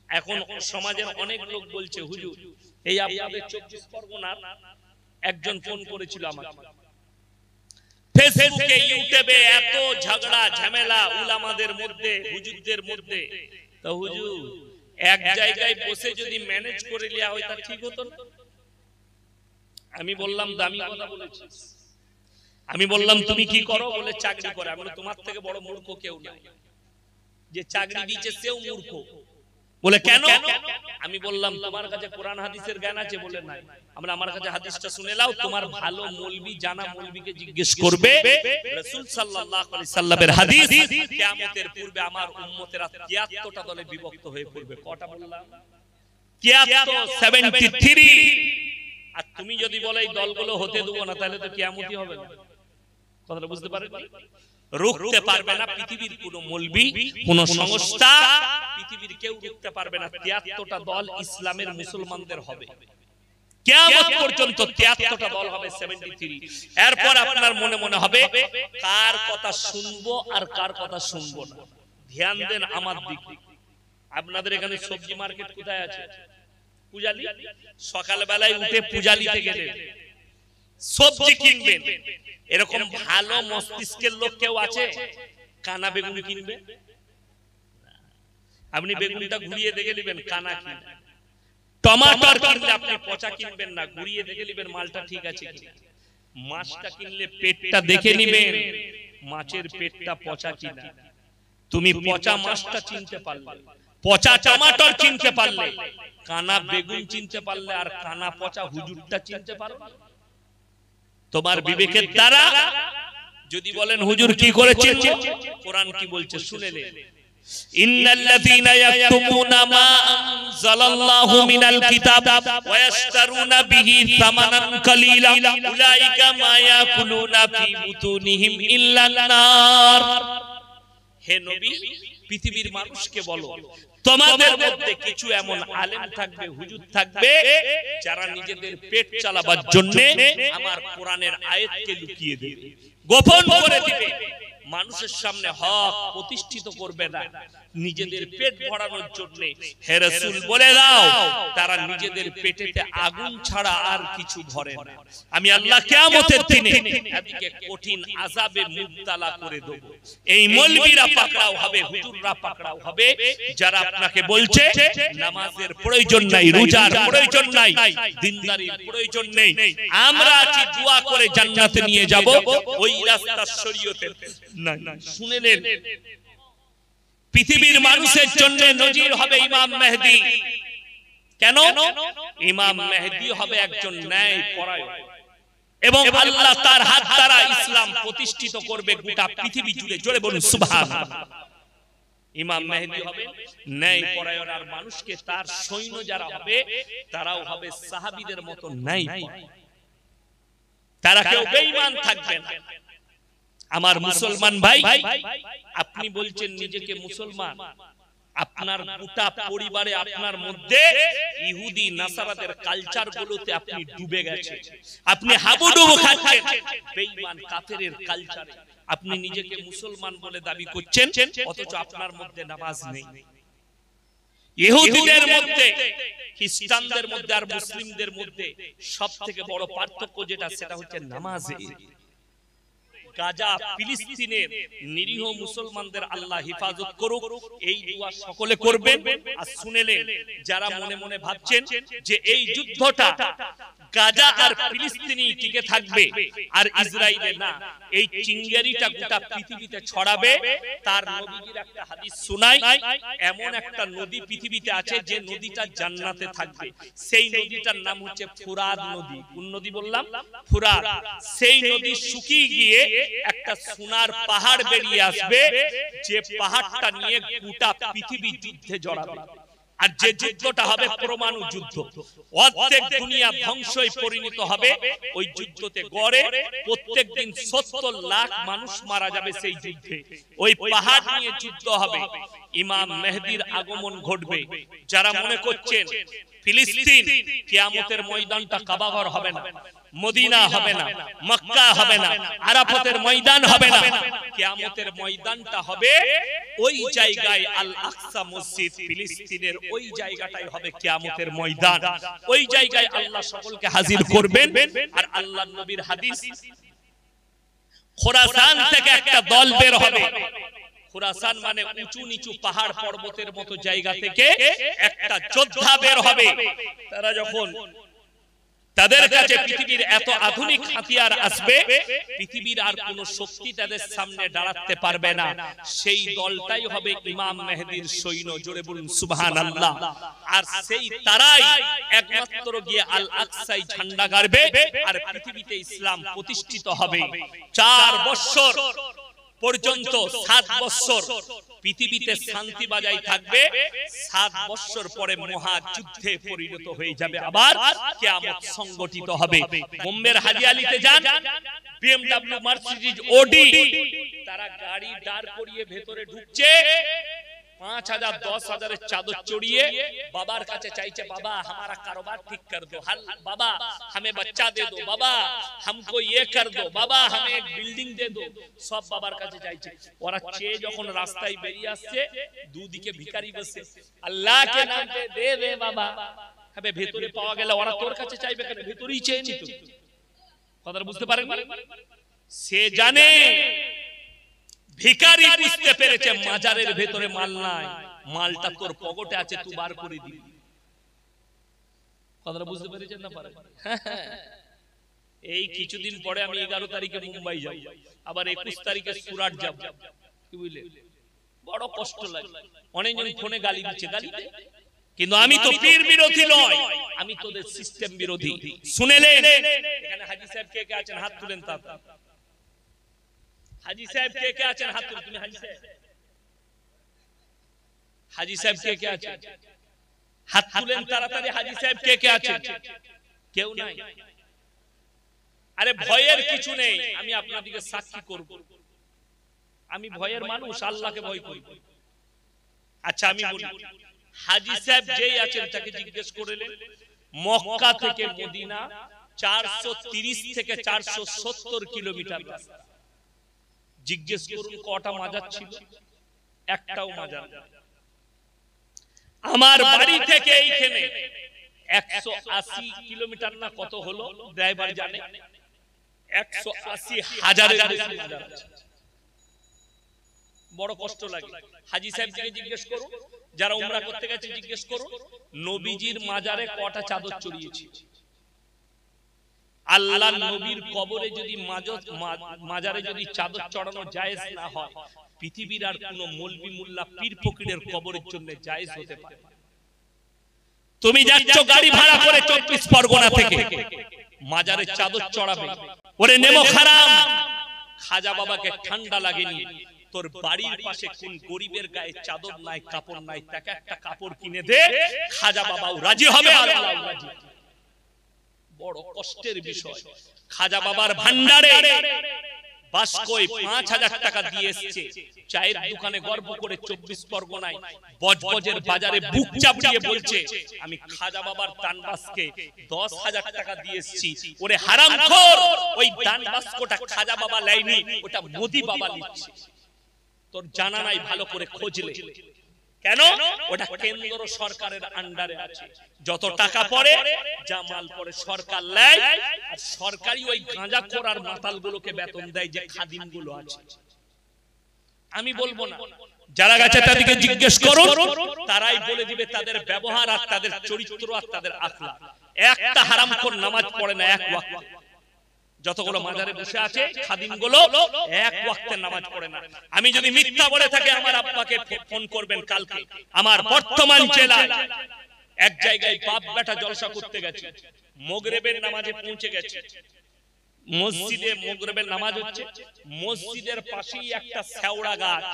এখন সমাজের অনেক লোক বলছে হুজুর এই আপনাদের 24 পরগনার একজন ফোন করেছিল আমাকে, ফেসবুকে ইউটিউবে এত ঝগড়া ঝামেলা উলামাদের মধ্যে হুজুরদের মধ্যে, তো হুজুর এক জায়গায় বসে যদি ম্যানেজ করে নেওয়া হয় তা ঠিক হতো না? আমি বললাম দামি কথা বলেছিস। আমি বললাম তুমি কি করো? বলে চাকরি করে। আমি তোমার থেকে বড় মূর্খ কেউ নাই, যে চাকরি দিয়েছে সেও মূর্খ। বলে কেন? আমি বললাম তোমার কাছে কোরআন হাদিসের জ্ঞান আছে? বলে নাই। আমরা আমার কাছে হাদিসটা শুনে নাও, তোমার ভালো মৌলবি জানা মৌলবিকে জিজ্ঞেস করবে। রাসূল সাল্লাল্লাহু আলাইহি সাল্লামের হাদিস, কিয়ামতের পূর্বে আমার উম্মতেরা 73টা দলে বিভক্ত হয়ে পড়বে। কটা বললাম? 73। আর তুমি যদি বলে এই দলগুলো হতে দেব না, তাহলে তো কিয়ামতই হবে না। কথাটা বুঝতে পারেন? রুখতে পারবে না পৃথিবীর কোন মৌলবি, কোন সংস্থা, পৃথিবীর কেউ রুখতে পারবে না। 73টা দল ইসলামের মুসলমানদের হবে। কিয়ামত পর্যন্ত 73টা দল হবে 73। এরপর আপনার মনে মনে হবে কার কথা শুনবো আর কার কথা শুনবো না। ধ্যান দেন আমার দিকে। আপনাদের এখানে সবজি মার্কেট কোথায় আছে? পূজালি। সকাল বেলায় উঠে পূজালিতে গেলেন, সবজি কিনবেন। এরকম ভালো মস্তিষ্কের লোক কেউ আছে কানা বেগুন কিনবে? আপনি বেগুনটা ঘুরিয়ে দেখে নেবেন কানা কিনা। টমাটোর কিনলে আপনি পচা কিনবেন না, ঘুরিয়ে দেখে নেবেন মালটা ঠিক আছে কিনা। মাছটা কিনলে পেটটা দেখে নেবেন মাছের পেটটা পচা কিনা। তুমি পচা মাছটা চিনতে পারলে, পচা টমাটোর চিনতে পারলে, কানা বেগুন চিনতে পারলে, আর কানা পচা হুজুরটা চিনতে পারবে? তোমার বিবেকের দ্বারা যদি বলেন হুজুর কি করে চিনবো, কোরআন কি বলছে শুনে নেন। ইন্নাল্লাযীনা ইয়াকতুমুনা মা আনজালাল্লাহু মিনাল কিতাব ওয়া ইয়াশতারুনা বিহি সামানান কালীলা উলাইকা মা ইয়াকুলুনা ফি বুতুনিহিম ইল্লান নার। হে নবী, পৃথিবীর মানুষকে বলো তোমাদের মধ্যে কিছু এমন আলেম থাকবে, হুজুর থাকবে, যারা নিজেদের পেট চালাবার জন্য আমার কোরআনের আয়াতকে লুকিয়ে দেবে, গোপন করে দিবে, মানুষের সামনে হক প্রতিষ্ঠিত করবে না, নিজেদের পেট ভরানোর জন্য। হে রাসূল বলে দাও তারা নিজেদের পেটেতে আগুন ছাড়া আর কিছু ভরে না। আমি আল্লাহ কিয়ামতের দিনে এদিকে কঠিন আযাবে মুবতালা করে দেব। এই মৌলবীরা পাকড়াও হবে, হুজুররা পাকড়াও হবে, যারা আপনাকে বলছে নামাজের প্রয়োজন নাই, রোজার প্রয়োজন নাই, দিনদারির প্রয়োজন নেই, আমরা আছি দোয়া করে জান্নাতে নিয়ে যাব, ওই রাস্তা শরীয়তের নাই। শুনে নেন, পৃথিবীর মানুষের জন্য নজির হবে ইমাম মেহেদী। কেন? ইমাম মেহেদী হবে একজন ন্যায় পরায়ণ, এবং আল্লাহ তার হাত দ্বারা ইসলাম প্রতিষ্ঠিত করবে গোটা পৃথিবী জুড়ে। জোরে বলুন সুবহানাল্লাহ। ইমাম মেহেদী হবে ন্যায় পরায়ণ, আর মানুষকে তার সৈন্য যারা হবে তারাও হবে সাহাবীদের মতো ন্যায় পরায়ণ। তারা কেউ বেঈমান থাকবে না। আমার মুসলমান ভাই, আপনি বলছেন নিজেকে মুসলমান, আপনার গোটা পরিবারে আপনার মধ্যে ইহুদি নাসারাদের কালচার গুলোতে আপনি ডুবে গেছেন, আপনি হাবুডুবু খাচ্ছেন বেঈমান কাফেরের কালচারে। আপনি নিজেকে মুসলমান বলে দাবি করছেন, অথচ আপনার মধ্যে নামাজ নেই। ইহুদিদের মধ্যে, খ্রিস্টানদের মধ্যে আর মুসলিমদের মধ্যে সবথেকে বড় পার্থক্য যেটা, সেটা হচ্ছে নামাজে। গাজা ফিলিস্তিনের নিরীহ মুসলমানদের আল্লাহ হেফাজত করুক, এই দোয়া সকলে করবেন। আর শুনেলেন যারা মনে মনে ভাবছেন যে এই যুদ্ধটা গাজা আর ফিলিস্তিনি টিকে থাকবে আর ইসরায়েলে না, এই চিঙ্গারিটা গোটা পৃথিবীতে ছড়াবে। তার নবীজির একটা হাদিস শোনাই, এমন একটা নদী পৃথিবীতে আছে যে নদীটা জান্নাতে থাকবে। সেই নদীটার নাম হচ্ছে ফুরাত নদী। কোন নদী বললাম? ফুরাত। সেই নদী শুকিয়ে গিয়ে একটা সোনার পাহাড় বেরিয়ে আসবে, যে পাহাড়টা নিয়ে গোটা পৃথিবী যুদ্ধে জড়াবে। আর যে যুদ্ধটা হবে পরমাণু যুদ্ধ, অর্ধেক দুনিয়া ধ্বংসে পরিণত হবে ওই যুদ্ধতে। গড়ে প্রত্যেকদিন 70 লাখ মানুষ মারা যাবে সেই যুদ্ধে। ওই পাহাড় নিয়ে যুদ্ধ হবে, ইমাম মেহেদীর আগমন ঘটবে। যারা মনে করছেন ফিলিস্তিন কিয়ামতের ময়দানটা কাবাঘর হবে না, মদিনা হবে না, মক্কা হবে না, আরাফাতের ময়দান হবে না, কিয়ামতের ময়দানটা হবে ওই জায়গায় আল আকসা মসজিদ ফিলিস্তিনের ওই জায়গাটাই হবে কিয়ামতের ময়দান। ওই জায়গায় আল্লাহ সকলকে হাজির করবেন। আর আল্লাহর নবীর হাদিস, খোরাসান থেকে একটা দল বের হবে। খোরাসান মানে উঁচু নিচু পাহাড় পর্বতের মতো জায়গা থেকে একটা যোদ্ধা বের হবে। তারা যখন তাদের কাছে পৃথিবীর এত আধুনিক হাতিয়ার আসবে, পৃথিবীর আর কোন শক্তি তাদের সামনে দাঁড়াতে পারবে না। সেই দলটাই হবে ইমাম মেহেদীর সৈন্য। জোরে বলুন সুবহানাল্লাহ। আর সেই তারাই একমাত্র গিয়ে আল আকসায় ঝান্ডা গাড়বে আর পৃথিবীতে ইসলাম প্রতিষ্ঠিত হবে। 4 বছর পর্যন্ত 7 বছর পৃথিবীতে শান্তি বজায় থাকবে। 7 বছর পরে মহাযুদ্ধে পরিণত হয়ে যাবে, আবার কিয়ামত সংগঠিত হবে। বোম্বের হাজি আলীতে যান, বিএমডব্লিউ মার্সিডিজ ওডি, তারা গাড়ি দাঁড় করিয়ে ভেতরে ঢুকছে, 5,000 10,000 এর চাদর চড়িয়ে বাবার কাছে চাইছে, বাবা हमारा कारोबार ठीक कर दो, हल बाबा हमें बच्चा दे दो, बाबा हमको ये कर दो, बाबा हमें एक बिल्डिंग दे दो। সব বাবার কাছে চাইছে। ওরা চেয়ে যখন রাস্তায় বেরিয়ে আসছে, দুদিকে ভিখারি বসে, আল্লাহ কে নাম पे दे दे बाबा। হবে ভেতরে পাওয়া গেল, ওরা তোর কাছে চাইবে কেন? ভেতরেই চেয়ে নিত। কথাটা বুঝতে পারেন? সে জানে, ভিখারি বুঝতে পেরেছে মাজারের ভেতরে মাল নাই, মালটা তোর পকেটে আছে, তুই বার করে দিবি। কথাটা বুঝতে পেরেছেন না? পারে এই কিছুদিন পরে আমি 11 তারিখে মুম্বাই যাব, আবার 21 তারিখে সুরাট যাব। কি বুঝলে? বড় কষ্ট লাগে। অনেকজন ফোনে গালি দিচ্ছে, গালিতে, কিন্তু আমি তো পীর বিরোধী নয়, আমি তোদের সিস্টেম বিরোধী। শুনেলেন? এখানে হাজী সাহেব কে কে আছেন? হাত তুলেন। তা হাজী সাহেব কে কে আছেন? হাত তুলে। তুমি হাজী সাহেব? হাজী সাহেব কে কে আছেন? হাত তুলেন তাড়াতাড়ি। হাজী সাহেব কে কে আছেন? কেউ নাই? আরে ভয়ের কিছু নেই, আমি আপনাদেরকে সাক্ষী করব। আমি ভয়ের মানুষ, আল্লাহকে ভয় করি। আচ্ছা আমি বলি, হাজী সাহেব যেই আছেন তাকে জিজ্ঞেস করলেন, মক্কা থেকে মদিনা 430 থেকে 470 কিলোমিটার রাস্তা। জিজ্ঞেস করুন কটা মাজার ছিল? একটাও মাজার না। আমার বাড়ি থেকে এইখানে 180 কিলোমিটার না কত হলো? ড্রাইভার জানে। 180,000 বেশি মাজার আছে। বড় কষ্ট লাগে। হাজী সাহেবকে জিজ্ঞেস করুন, যারা উমরা করতে গেছে জিজ্ঞেস করুন, নবীজির মাজারে কটা চাদর চড়িয়েছে? আল্লাহ নবীর কবরে যদি মাজারে যদি চাদর চড়ানো জায়েজ না হয়, পৃথিবীর আর কোন মৌলবি মোল্লা পীর ফকিরের কবরের জন্য জায়েজ হতে পারে? তুমি যাচ্ছ গাড়ি ভাড়া করে 24 পরগনা থেকে, মাজারে চাদর চড়াবে, ওরে নেমো হারাম। খাজা বাবাকে ঠান্ডা লাগেনি, তোর বাড়ির পাশে কোন গরিবের গায়ে চাদর নাই, কাপড় নাই, তাকে একটা কাপড় কিনে দে, খাজা বাবাও রাজি হবে, আল্লাহও রাজি। বড় কষ্টের বিষয়। খাজা বাবার ভান্ডারে বাসকই 5,000 টাকা দিয়ে এসেছে, চায়ের দোকানে গর্ব করে 24 পরগনায় বজবজের বাজারে বুক চাপড়িয়ে বলছে, আমি খাজা বাবার দানবাসকে 10,000 টাকা দিয়ে এসেছি। ওরে হারামখোর, ওই দানবাসকটা খাজা বাবা লাইনি, ওটা মোদি বাবা নিচ্ছে। তোর জানা নাই, ভালো করে খোঁজলে। কেন? ওটা কেন্দ্র সরকারের আন্ডারে আছে। যত টাকা পড়ে, যা মাল পড়ে সরকার নেয়, আর সরকারি ওই গাঁজাখোর আর মাতালগুলোকে বেতন দেয় যে খাদিমগুলো আছে। আমি বলবো না, যারা গেছে তাদেরকে জিজ্ঞেস করুন, তারাই বলে দিবে তাদের ব্যবহার আর তাদের চরিত্র আর তাদের আখলাক। একটা হারামখোর নামাজ পড়ে না এক ওয়াক্ত। যতগুলো মাজারে বসে আছে খাদিমগুলো এক ওয়াক্তে নামাজ পড়ে না। আমি যদি মিথ্যা বলে থাকি, আমার আব্বাকে ফোন করবেন কালকে। আমার বর্তমান জেলায় এক জায়গায় বাপ বেটা জলসা করতে গেছে, মাগরিবের নামাজে পৌঁছে গেছে। মসজিদে মাগরিবের নামাজ হচ্ছে, মসজিদের পাশেই একটা শেওড়া গাছ,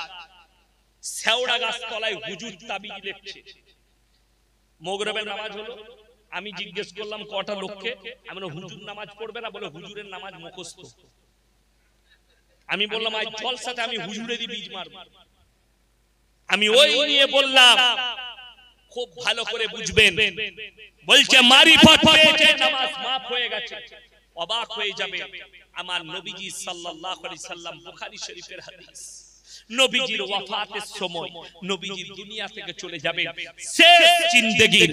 শেওড়া গাছ তলায় হুজুর তাবিজ লিখছে। মাগরিবের নামাজ হলো, আমি জিজ্ঞেস করলাম কটা লোককে, আমি বললাম হুজুর নামাজ পড়বে না, বলে হুজুরের নামাজ মুখস্থ। আমি বললাম আজ জলসাতে আমি হুজুরেরই বীজ মারব। আমি ওই নিয়ে বললাম, খুব ভালো করে বুঝবেন। বলছে মারিফত পেয়েছে, নামাজ মাফ হয়ে গেছে। অবাক হয়ে যাবে। আমার নবীজি সাল্লাল্লাহু আলাইহি সাল্লাম, বুখারী শরীফের হাদিস, নবীজির ওয়াফাতের সময় নবীজি দুনিয়া থেকে চলে যাবেন, শেষ জিন্দেগির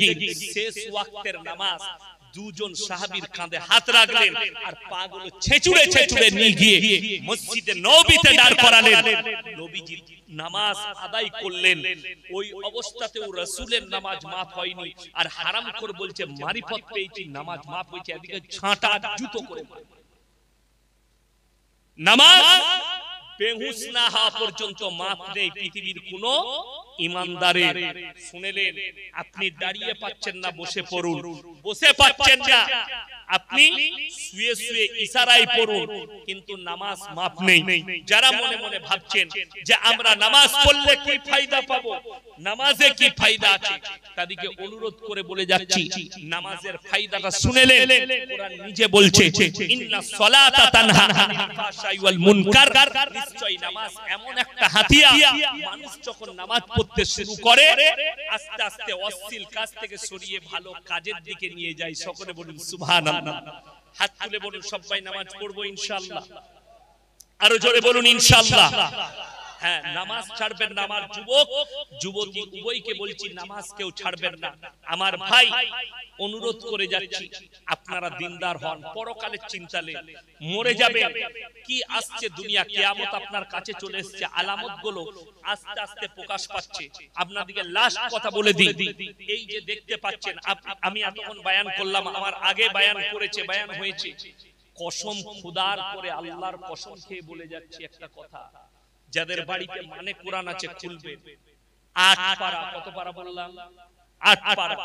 শেষ ওয়াক্তের নামাজ দুজন সাহাবীর কাঁধে হাত রাখলেন আর পাগুলো ছেঁচুড়ে ছেঁচুড়ে নিয়ে গিয়ে মসজিদে নববীতে দাঁড় করালেন। নবীজি নামাজ আদায় করলেন। ওই অবস্থাতেও রাসূলের নামাজ মাফ হয়নি, আর হারামখোর বলছে মারিফত পেয়েছি, নামাজ মাফ হয়েছে। এদিকে ছাঁটা জুতো করে নামাজ বেহুশ না হওয়া পর্যন্ত মাফ নেই পৃথিবীর কোন ইমানদারের। শুনলেন, আপনি দাঁড়িয়ে পাচ্ছেন না, বসে পড়ুন। বসে পাচ্ছেন না, আপনি শুয়ে শুয়ে ইশারায় পড়ুন, কিন্তু নামাজ মাফ নেই। যারা মনে মনে ভাবছেন যে আমরা নামাজ পড়লে কি ফায়দা পাবো, নামাজে কি ফায়দা আছে, তাদেরকে অনুরোধ করে বলে যাচ্ছি, নামাজের ফায়দাটা শুনলেন। কোরআন নিজে বলছে, ইন্নাস সালাতা তানহা আনিল ফাহশাই ওয়াল মুনকার। নিশ্চয়ই নামাজ এমন একটা হাতিয়ার, মানুষ যখন নামাজ পড়তে শুরু করে আস্তে আস্তে অশ্লীল কাজ থেকে সরিয়ে ভালো কাজের দিকে নিয়ে যায়। সকলে বলুন সুবহানাল্লাহ। হাত তুলে বলুন সবাই নামাজ পড়বো ইনশাআল্লাহ। আরো জোরে বলুন ইনশাআল্লাহ। হ্যাঁ, নামাজ ছাড়বেন না। আমার যুবক যুবতী উভয়কে বলছি, নামাজ কেউ ছাড়বেন না। আমার ভাই, অনুরোধ করে যাচ্ছি, আপনারা দিনদার হন। পরকালের চিন্তা নেই, মরে যাবেন, কি আসছে দুনিয়া, কিয়ামত আপনার কাছে চলে এসেছে, আলামত গুলো আস্তে আস্তে প্রকাশ পাচ্ছে। আপনাদেরকে লাস্ট কথা বলে দিই, এই যে দেখতে পাচ্ছেন, আমি এতক্ষণ বায়ান করলাম, আমার আগে বায়ান করেছে, বায়ান হয়েছে, কসম খুদার করে আল্লাহর কসম খেয়ে বলে যাচ্ছি একটা কথা, যাদের বাড়িতে মানে কোরআন আছে খুলবে। 8 পারা, কত পারা বললাম? 8 পারা,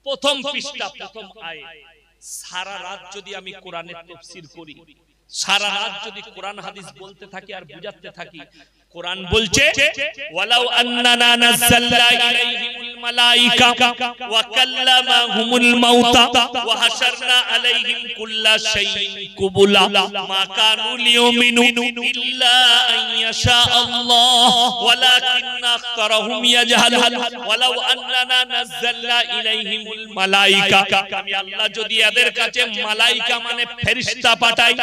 প্রথম পৃষ্ঠা, প্রথম আয়াত। সারা রাত যদি আমি কোরআনের তাফসীর করি, সারা রাত যদি কোরআন হাদিস বলতে থাকি আর বুঝাতে থাকি, কোরআন বলছে ওয়ালাউ আন্নানা নাযালনা ইলাইহিমুল মালাইকা ওয়া কাল্লামাহুমুল মাউতা ওয়া হাশারনা আলাইহিম কুল্লা শাইইন কুবুলা মা কানু লিউমিনু ইল্লা আন ইয়াশা আল্লাহ ওয়ালাকিন্না আকতারহুম ইয়াজহালুন ওয়ালাউ আন্নানা নাযালনা ইলাইহিমুল মালাইকা। আমি আল্লাহ যদি এদের কাছে মালাইকা মানে ফেরেশতা পাঠাই,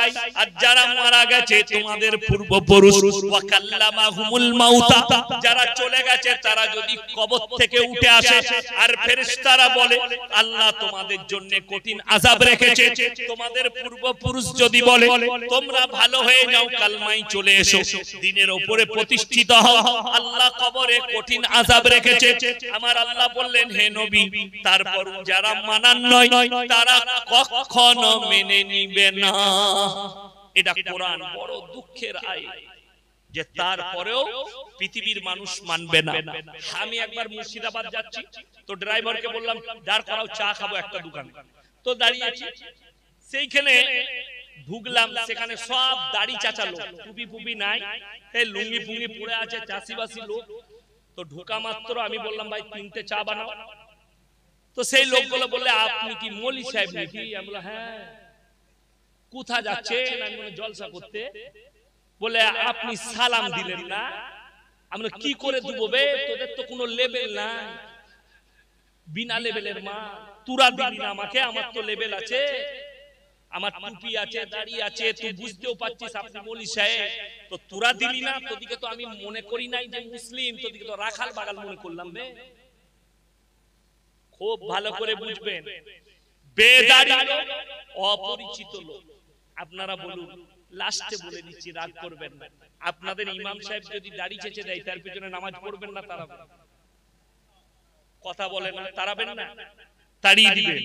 আর যারা মারা গেছে তোমাদের পূর্বপুরুষ, ওয়া কাল্লামাহুমুল মাউতা, যারা চলে গেছে তারা যদি কবর থেকে উঠে আসে আর ফেরেশতারা বলে আল্লাহ তোমাদের জন্য কঠিন আযাব রেখেছে, তোমাদের পূর্বপুরুষ যদি বলে তোমরা ভালো হয়ে যাও, কালমায় চলে এসো, দ্বীনের উপরে প্রতিষ্ঠিত হও, আল্লাহ কবরে কঠিন আযাব রেখেছে। আমার আল্লাহ বললেন, হে নবী, তারপর যারা মানার নয় তারা কখনো মেনে নিবে না। এটা কোরআন। বড় দুঃখের আয়াত যে তারপরেও পৃথিবীর মানুষ মানবে না। আমি একবার মুর্শিদাবাদ যাচ্ছি, তো ড্রাইভারকে বললাম দাঁড় করাও, চা খাবো একটা দোকানে। তো দাঁড়িয়েছি, সেইখানে ঢুকলাম, সেখানে সব দাড়ি চাচা লোক, টুপি ফুপি নাই, এই লুঙ্গি ফুঙ্গি পরে আছে, চাষিবাসী লোক। তো ঢোকা মাত্র আমি বললাম, ভাই 3টে চা বানাও। তো সেই লোকগুলো বললে, আপনি কি মৌলী সাহেব নাকি? আমি বললাম হ্যাঁ। কোথা যাচ্ছেন? আমি বললাম জলসা করতে। বলে আপনি সালাম দিলেন না। আমরা কি করে দেবো বে, তোদের তো কোনো লেভেল নাই, বিনা লেভেলের মা, তুরা দিবি না আমাকে, আমার তো লেভেল আছে, আমার টুপি আছে, দাড়ি আছে, তুই বুঝতেও পারছিস আপনি মৌলী সাহেব, তো তুরা দিবি না? তোদিকে তো আমি মনে করি নাই যে মুসলিম, তোদিকে তো রাখাল বাগাল মনে করলাম বে। খুব ভালো করে বুঝবেন, বেদাড়ি লোক, অপরিচিত লোক। আপনারা বলুন, লাস্টে বলে দিচ্ছি, রাগ করবেন না, আপনাদের ইমাম সাহেব যদি দাড়ি চেঁচে দেয় তার পিছনে নামাজ পড়বেন না? তারা কথা বলে না, তারাবেন না? তাড়িয়ে দিবেন।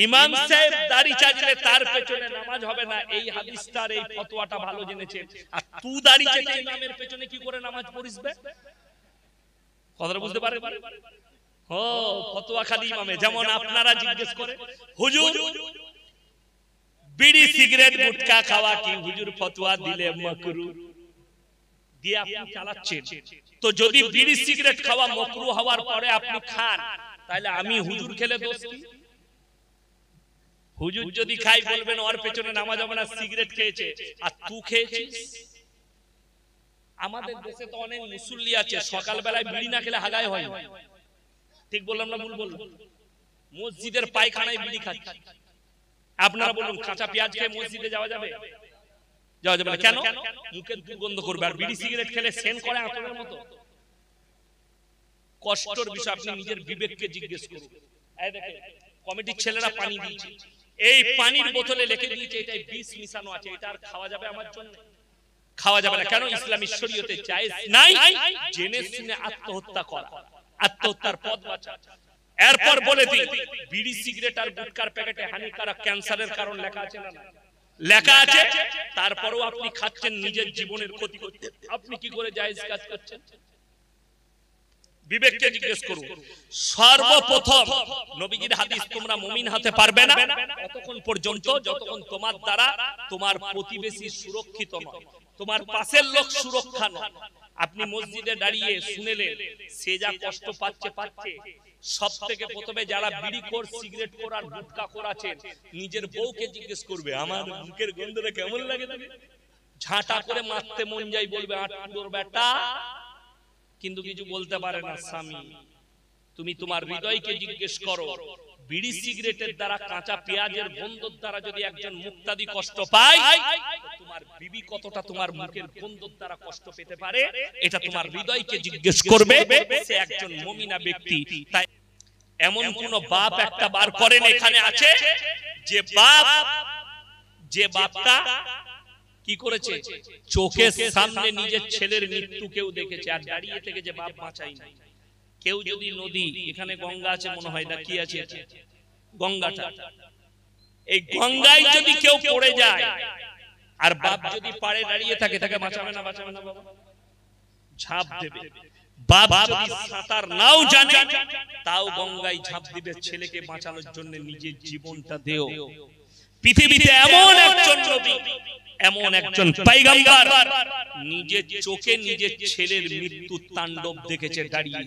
ইমাম সাহেব দাড়ি চাচলে তার পেছনে নামাজ হবে না, এই হাদিসটার এই ফতোয়াটা ভালো জেনেছেন। আর তুই দাড়ি চেঁচে ইমামের পেছনে কি করে নামাজ পড়িসবে? কথাটা বুঝতে পারেন? ও ফতোয়া খালি ইমামে। যেমন আপনারা জিজ্ঞেস করে, হুজুর বিড়ি সিগারেট গুটখা খাওয়া কি হুজুর ফতোয়া দিলে মাকরু, দিয়ে আপনি চালাচ্ছেন। তো যদি বিড়ি সিগারেট খাওয়া মাকরু হওয়ার পরে আপনি খান, তাহলে আমি হুজুর খেলে দোষ কি? হুজুর যদি খাই বলবেন ওর পেছনে নামাজ হবে না, সিগারেট খেয়েছে, আর তুই খেয়েছিস। আমাদের দেশে তো অনেক মুসল্লি আছে, সকাল বেলায় বিড়ি না খেলে হাগায় হয়। ঠিক বললাম না ভুল বললাম? মসজিদের পায়খানায় বিড়ি খাচ্ছে, আপনারা বলুন কাঁচা পেঁয়াজ খেয়ে মসজিদে যাওয়া যাবে? যাওয়া যাবে না। কেন? মুখের দুর্গন্ধ করবে। আর বিড়ি সিগারেট খেলে সেন্ট করে আতরের মতো। কষ্টের বিষয়, আপনি নিজের বিবেককে জিজ্ঞেস করুন। এই দেখেন কমিটির ছেলেরা পানি দিয়েছে, এই পানির বোতলে লিখে দিয়েছে এটাই বিষ মিশানো আছে, এটা আর খাওয়া যাবে আমার জন্য? খাওয়া যাবে না। কেন? ইসলামী শরীয়তে জায়েজ নাই জেনে শুনে আত্মহত্যা করা, আত্মহত্যার পথ বাঁচা। এরপর বলে দিই, বিড়ি সিগারেট আর গুটখার প্যাকেটে হানিকারক ক্যান্সারের কারণ লেখা আছে না? লেখা আছে। তারপরেও আপনি খাচ্ছেন, নিজের জীবনের ক্ষতি করতে। আপনি কি করে জায়েজ কাজ করছেন? বিবেককে জিজ্ঞেস করুন। সর্বপ্রথম নবীজির হাদিস, তোমরা মুমিন হতে পারবে না ততক্ষণ পর্যন্ত যতক্ষণ তোমার দ্বারা তোমার প্রতিবেশী সুরক্ষিত নয়, তোমার পাশের লোক সুরক্ষা নয়। আপনি মসজিদে দাঁড়িয়ে শুনেলেন সে যা কষ্ট পাচ্ছে, সব থেকে প্রথমে যারা বিড়ি খোর, সিগারেট খোর আর গুটখা খোর আছেন, নিজের বউকে জিজ্ঞেস করবে আমার মুখের গন্ধটা কেমন লাগে? ঝাঁটা করে মারতে মন যাই, বলবে আটুর বেটা, কিন্তু কিছু বলতে পারে না স্বামী। তুমি তোমার হৃদয়কে জিজ্ঞেস করো, বিড়ি সিগারেটের দ্বারা, কাঁচা পেঁয়াজের গন্ধের দ্বারা যদি একজন মুক্তাদি কষ্ট পায়, তোমার বিবি কতটা তোমার মুখের গন্ধের দ্বারা কষ্ট পেতে পারে, এটা তোমার হৃদয়কে জিজ্ঞেস করবে। সে একজন মুমিনা ব্যক্তি। তাই এমন কোন বাপ একটা বার করেন এখানে আছে যে বাপটা কি করেছে, চোখের সামনে নিজের ছেলের মৃত্যু কেউ দেখেছে আর দাঁড়িয়ে থেকে যে বাপ বাঁচাই না। কেউ যদি নদী, এখানে গঙ্গা আছে মনে হয়, না কি আছে গঙ্গাটা, এই গঙ্গায় যদি কেউ পড়ে যায় আর বাপ যদি পাড়ে দাঁড়িয়ে থাকে, তাকে বাঁচাবে না? বাঁচাবে না বাবা? ঝাঁপ দেবে। বাপ যদি সাঁতার নাও জানে তাও গঙ্গায় ঝাঁপ দিবে ছেলেকে বাঁচানোর জন্য, নিজের জীবনটা দেও। পৃথিবীতে এমন একজন নবী, এমন একজন পয়গম্বর নিজের চোখে নিজের ছেলের মৃত্যু তাণ্ডব দেখেছে দাঁড়িয়ে।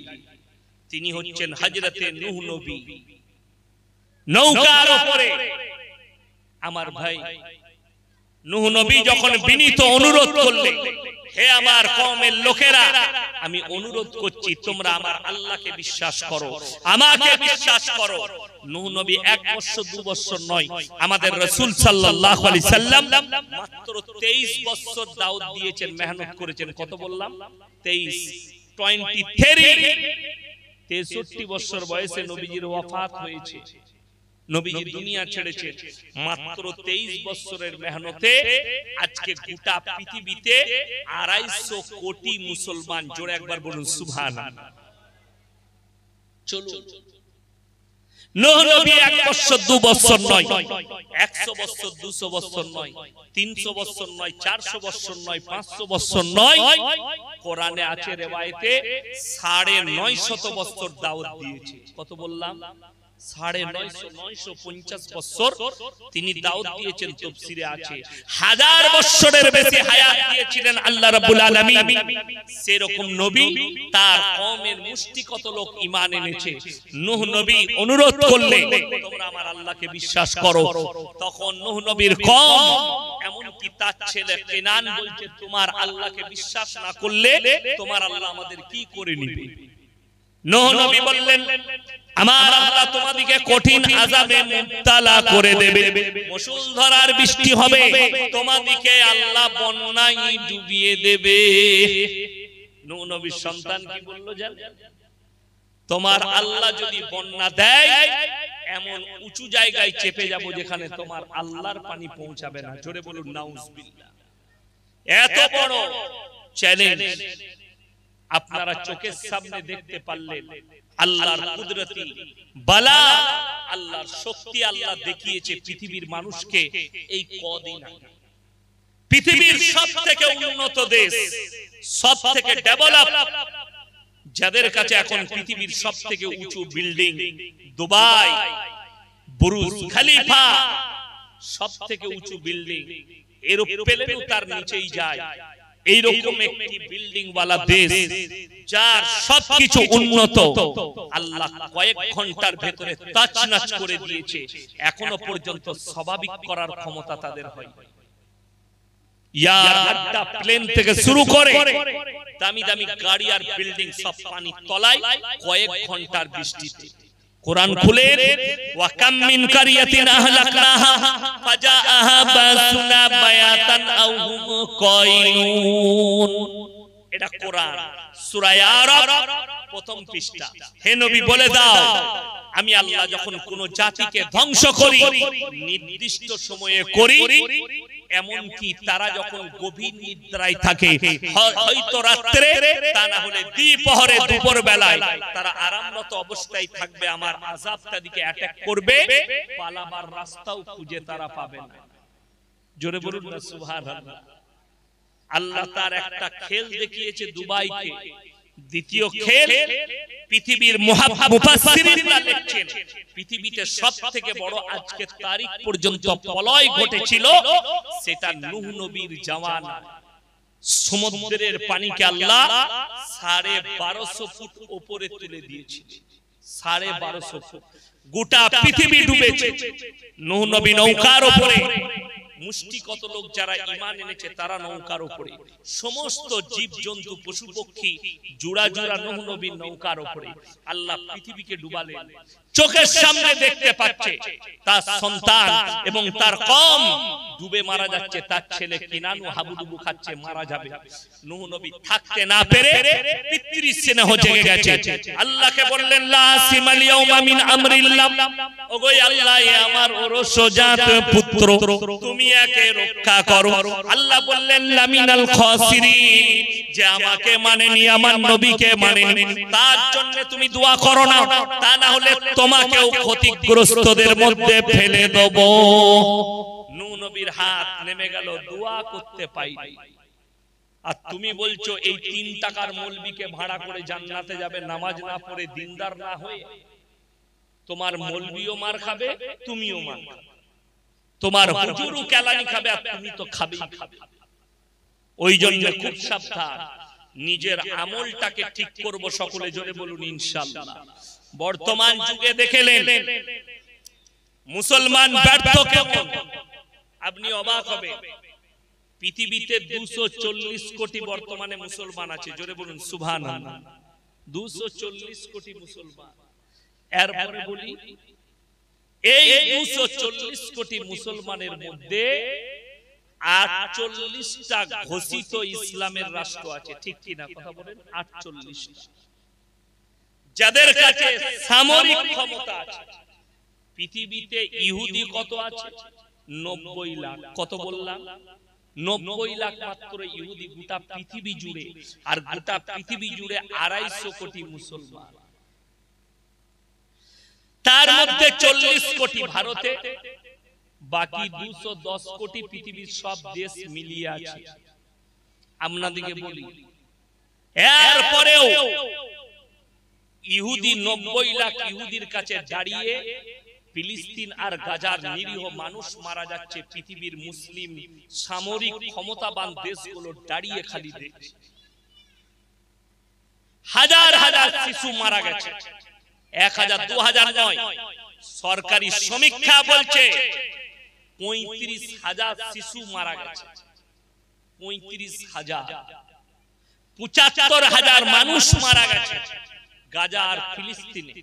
তিনি হচ্ছেন হযরতে নূহ নবী। নৌকার উপরে আমার ভাই নূহ নবী যখন বিনীত অনুরোধ করলেন, হে আমার কওমের লোকেরা, আমি অনুরোধ করছি তোমরা আমার আল্লাহকে বিশ্বাস করো, আমাকে বিশ্বাস করো। নূহ নবী 1 বছর 2 বছর নয়, আমাদের রাসূল সাল্লাল্লাহু আলাইহি সাল্লাম মাত্র 23 বছর দাওয়াত দিয়েছেন, মেহনত করেছেন। কত বললাম? 63 বছর বয়সে নবীজির ওয়াফাত হয়েছে, নবীজি দুনিয়া ছেড়েছে। মাত্র 23 বছরের মেহনতে আজকে গোটা পৃথিবীতে 250 কোটি মুসলমান, জোরে একবার বলুন সুবহানাল্লাহ। চলুন, নূহ নবী 1 বছর 2 বছর নয়, 100 বছর 200 বছর নয়, 300 বছর নয়, 400 বছর নয়, 500 বছর নয়, কোরআনে আছে রেওয়ায়েতে 950 বছর দাওয়াত দিয়েছে। কত বললাম? 950 বছর তিনি দাওয়াত দিয়েছেন। তাফসীরে আছে 1000 বছরের বেশি হায়াত দিয়েছিলেন আল্লাহ রাব্বুল আলামিন। সেরকম নবী, তার কওমের মুষ্টি কত লোক ঈমান এনেছে। নূহ নবী অনুরোধ করলেন তোমরা আমার আল্লাহকে বিশ্বাস করো, তখন নূহ নবীর কওম, এমন কি তার ছেলে কেনান বলছে তোমার আল্লাহকে বিশ্বাস না করলে তোমার আল্লাহ আমাদের কি করে নিবে? নূহ নবী বললেন আমার আল্লাহ তোমাদেরকে কঠিন আযাবে মুবতালা করে দেবে, মুষলধারার বৃষ্টি হবে, তোমাদেরকে আল্লাহ বন্যায় ডুবিয়ে দেবে। নূহ নবীর সন্তান কি বলল জানেন? তোমার আল্লাহ যদি বন্যা দেয়, এমন উঁচু জায়গায় চেপে যাব যেখানে তোমার আল্লাহর পানি পৌঁছাবে না। জোরে বলুন নাউজুবিল্লাহ। এত বড় চ্যালেঞ্জ আপনারা চোখের সামনে দেখতে পারলেন। আল্লাহর কুদরতি বালা, আল্লাহর শক্তি আল্লাহ দেখিয়েছে পৃথিবীর মানুষকে। এই কদিন আগে পৃথিবীর সবথেকে উন্নত দেশ, সবথেকে ডেভেলপ, যাদের কাছে এখন পৃথিবীর সবথেকে উঁচু বিল্ডিং, দুবাই, বুরুজ খলিফা, সবথেকে উঁচু বিল্ডিং, এরোপ্লেনও তার নিচেই যায়। এইরকম একটি বিল্ডিং ওয়ালা দেশ, যার সবকিছু উন্নত, আল্লাহ কয়েক ঘন্টার ভেতরে তাচনাচ করে দিয়েছে। এখনো পর্যন্ত স্বাভাবিক করার ক্ষমতা তাদের হয়। ইয়ারটা প্লেন থেকে শুরু করে দামি দামি গাড়ি আর বিল্ডিং সব পানির তলায়, কয়েক ঘন্টার বৃষ্টিতে, কোরআন খুলে ওয়া কাম মিন কারিয়াতিন আহলাকনাহা ফাজাআহা বাসুনা বায়াতান আও হুম কাইলুন। এটা কোরআন সূরা আরাফ প্রথম পৃষ্ঠা। হে নবী বলে দাও, আমি আল্লাহ যখন কোন জাতিকে ধ্বংস করি নির্দিষ্ট সময়ে করি, এমন কি তারা যখন গভীর নিদ্রায় থাকে, হয়তো রাত্রে, তা না হলে দ্বিপ্রহরে দুপুর বেলায় তারা আরামরত অবস্থায় থাকবে, আমার আযাবটা দিকে অ্যাটাক করবে, পালাবার রাস্তাও খুঁজে তারা পাবে না। জোরে বলুন না সুবহানাল্লাহ। আল্লাহ তার একটা খেল দেখিয়েছে দুবাইকে। দ্বিতীয় খেল পৃথিবীর মুফাসসিরিনরা লিখছেন পৃথিবীতে সবথেকে বড় আজকের তারিখ পর্যন্ত প্রলয় ঘটেছিল, সেটা নূহ নবীর জামানা। সমুদ্রের পানিকে আল্লাহ 1250 ফুট উপরে তুলে দিয়েছিল। 1250 ফুট, গোটা পৃথিবী ডুবেছে। নূহ নবী নৌকার উপরে, মুষ্টি কত লোক যারা ঈমান এনেছে তারা নৌকার উপরে, সমস্ত জীব জন্তু পশু পক্ষী জোড়া জোড়া নূহ নবীর নৌকার উপরে। আল্লাহ পৃথিবীকে ডুবালেন, চোখের সামনে দেখতে পাচ্ছে তার সন্তান এবং তার কওম ডুবে মারা যাচ্ছে, তার ছেলে কিনানু হাবুডুবু খাচ্ছে, মারা যাবে। নূহ নবী থাকতে না পেরে পিতৃস্নেহ জেগে গেছে। আল্লাহকে বললেন লা আসিমাল ইয়াউমা মিন আমরিল্লাহ, ওগো আল্লাহ এ আমার ওরসজাত পুত্র, তুমি একে রক্ষা করো। আল্লাহ বললেন লামিনাল খাসিরিন, যে আমাকে মানেনি, আমার নবীকে মানেনি, তার জন্য তুমি দোয়া করো না, তা না হলে তোমাকেও ক্ষতিগ্রস্তদের মধ্যে ফেলে দেব। নূহ নবীর হাত নেমে গেল, দোয়া করতে পাইনি। আর তুমি বলছো এই 3 টাকার মৌলবীকে ভাড়া করে জান্নাতে যাবে নামাজ না পড়ে, দিনদার না হয়ে? তোমার মৌলবীও মার খাবে, তুমিও মার খাবে, তোমার হুজুরও কেলানি খাবে, আর তুমি তো খাবেই খাবে। ওই জন্য খুব সাবধান, নিজের আমলটাকে ঠিক করব। সকলে জোরে বলুন ইনশাআল্লাহ। বর্তমান যুগে দেখলেন মুসলমান ব্যর্থ কেমন, আপনি অবাক হবে। পৃথিবীতে 240 কোটি বর্তমানে মুসলমান আছে, জোরে বলুন সুবহানাল্লাহ। 240 কোটি মুসলমান। এরপরে বলি এই 240 কোটি মুসলমানের মধ্যে 48টা ঘোষিত ইসলামের রাষ্ট্র আছে, ঠিক কি না? কথা বলেন। 48টা, যাদের কাছে সামরিক ক্ষমতা আছে। পৃথিবীতে ইহুদি কত আছে? 90 লাখ। কত বললাম? 90 লাখ মাত্র ইহুদি গোটা পৃথিবী জুড়ে। আর গোটা পৃথিবী জুড়ে 250 কোটি মুসলমান। তার মধ্যে 40 কোটি ভারতে, বাকি 210 কোটি পৃথিবীর সব দেশ মিলিয়ে আছে। আপনাদেরকে বলি, এরপরেও ইহুদি 90 লাখ ইহুদির কাছে দাঁড়িয়ে ফিলিস্তিন আর গাজার নিরীহ মানুষ মারা যাচ্ছে। পৃথিবীর মুসলিম সামরিক ক্ষমতাবান দেশগুলো দাঁড়িয়ে খালি দেখছে। হাজার হাজার শিশু মারা গেছে, 1000 2000 নয়, সরকারি সমীক্ষা বলছে 35,000 শিশু মারা গেছে। 35,000, 75,000 মানুষ মারা গেছে গাজা আর ফিলিস্তিনে,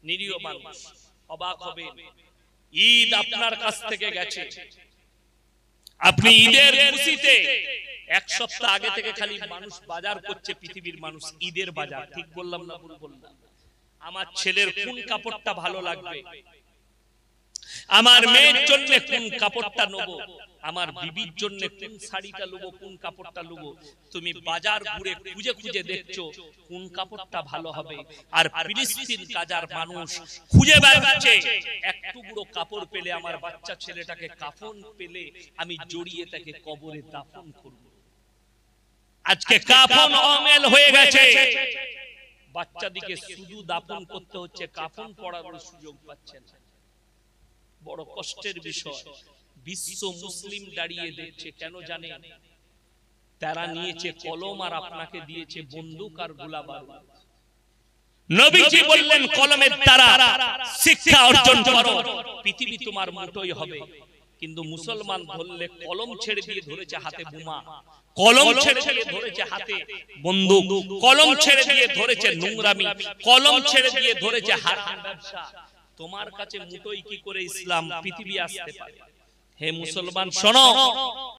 নিরীহ মানুষ। অবাক হবে, ঈদ আপনার কাছ থেকে গেছে, আপনি ঈদের খুশিতে 1 সপ্তাহ আগে থেকে খালি মানুষ বাজার করছে, পৃথিবীর মানুষ ঈদের বাজার। ঠিক বললাম না ভুল বললাম? আমার ছেলের কোন কাপড়টা ভালো লাগবে, আমার মেয়ের জন্য কোন কাপড়টা নেব, আমার বিবির জন্য কোন শাড়িটা নেব, কোন কাপড়টা নেব, তুমি বাজার ঘুরে খুঁজে খুঁজে দেখছো কোন কাপড়টা ভালো হবে। আর ফিলিস্তিন গাজার মানুষ খুঁজে বেড়াচ্ছে এক টুকরো কাপড় পেলে, আমার বাচ্চা ছেলেটাকে কাফন পেলে আমি জড়িয়ে তাকে কবরে দাফন করব। আজকে কাফন অমেল হয়ে গেছে, বাচ্চাদিকে শুধু দাফন করতে হচ্ছে, কাফন পরার সুযোগ পাচ্ছে না। বড় কষ্টের বিষয়। বিশ্ব মুসলিম দাঁড়িয়ে দেখছে, কেন জানেন? তারা নিয়েছে কলম আর আপনাকে দিয়েছে বন্দুক আর গোলাবারুদ। নবীজি বললেন কলমের দ্বারা শিক্ষা অর্জন করো, পৃথিবী তোমার মুঠোয় হবে, কিন্তু মুসলমান ধরলে কলম ছেড়ে দিয়ে ধরেছে হাতে বোমা, কলম ছেড়ে দিয়ে ধরেছে হাতে বন্দুক, কলম ছেড়ে দিয়ে ধরেছে নোংরামি, কলম ছেড়ে দিয়ে ধরেছে হারাম ব্যবসা। তোমার কাছে মুঠোই কি করে ইসলাম পৃথিবী আসতে পারে? হে মুসলমান শোনো,